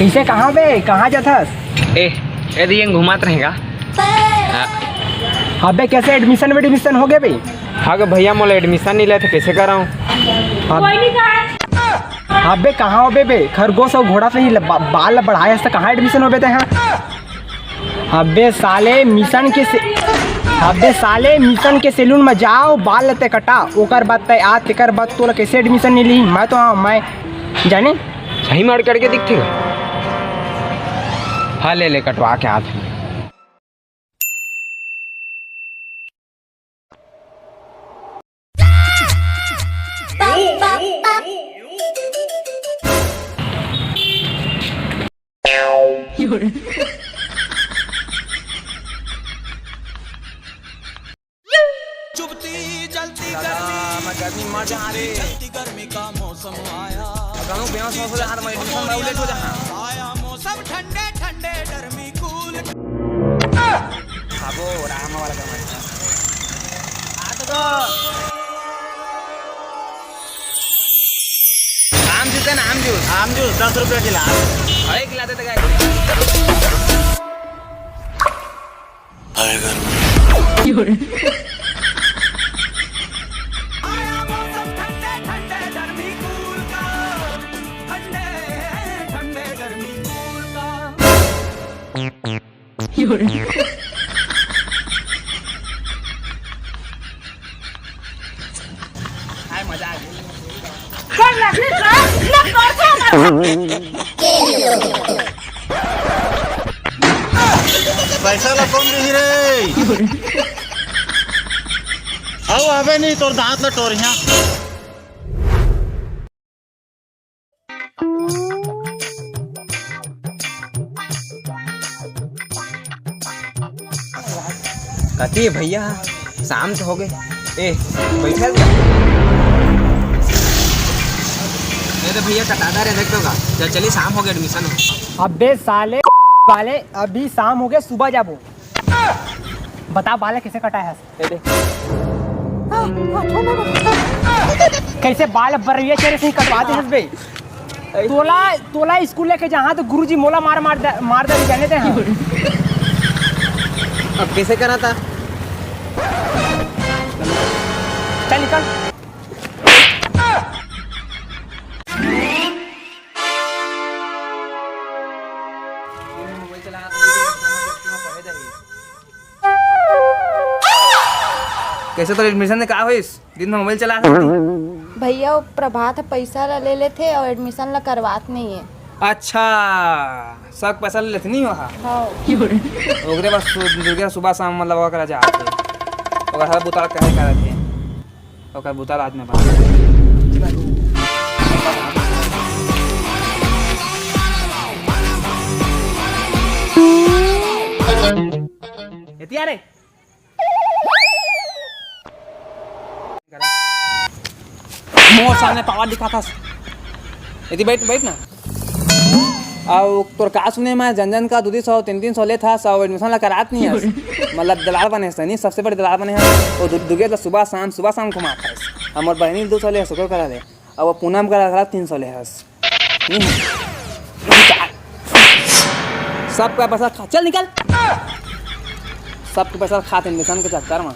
इसे कहाँ बे, कहाँ जाथस? यदि ये घुमात रहेगा। अबे कैसे एडमिशन हो गए बे? हाँ भैया मोला एडमिशन नहीं लेते कैसे कराऊँ? अबे कहाँ हो बे? खरगोश और घोड़ा से ही बाल बढ़ाए तो कहाँ एडमिशन हो बे? अबे साले मिशन के सैलून में जाओ, बाल लते कटा, ओकर बाद तय आ तेकर बाद तोला कैसे एडमिशन नहीं ली? मैं तो मैं जाने सही में करके दिखते। हाँ ले कटवा के हाथ में। चुभती जलती गर्मी मर जा रे, जलती गर्मी का मौसम आया, गाँव बेहोश हो जा, मैं एडमिशन में लेट हो जा। आया मौसम ठंडे ठंडे गर्मी कूल। खाबो राम वाला काम है। आ तो आम जूस 10 रुपये गिलास। अरे गिला देते गाय। आया मौसम ठंडे ठंडे गर्मी कूल का, ठंडे ठंडे गर्मी कूल का। मजा आ गई। पैसा ला कौन दी रे? आओ आवे नहीं तोर दांत ला टोरिया। कथी भैया शाम तो हो गए। बैठे तो भैया कटादा रहे देख का। चल चलिए शाम हो गया एडमिशन। अबे साले वाले अभी शाम हो गए, सुबह जाबो। बता बाल कैसे कटाए है? कैसे बाल बरिया चेहरे से कटवा दे हस बे? तोला स्कूल लेके जहाँ तो गुरुजी मोला मार दे जाने थे। अब कैसे करा था? चल निकल। कैसे तो एडमिशन ने कहा हुई दिन में मोबाइल चला? भैया वो प्रभात पैसा ला ले लेते और एडमिशन ला करवात नहीं है। अच्छा सब पैसा ले लेते नहीं वहाँ। हाँ ओकरे बस सुबह शाम मतलब वो करा जाते ओकर हर बुता कहे करते ओकर बुता रात में बना। एतिया रे मोर सामने पावर दिखा था। यदि बैठ ना। और तोर का सुने में जन का 200 300 ले था। 100 एडमिशन ला करात नहीं है। मतलब दलाल बने नहीं, सबसे बड़े दलाल बने हैं। वो दुगे तो सुबह शाम घुमाता है। हमारे बहनी 200 ले शुक्र करा दे। और वो पूनम करा 300 ले हस। सबका पैसा खा, चल निकल। सबके पैसा खाते एडमिशन के चक्कर में।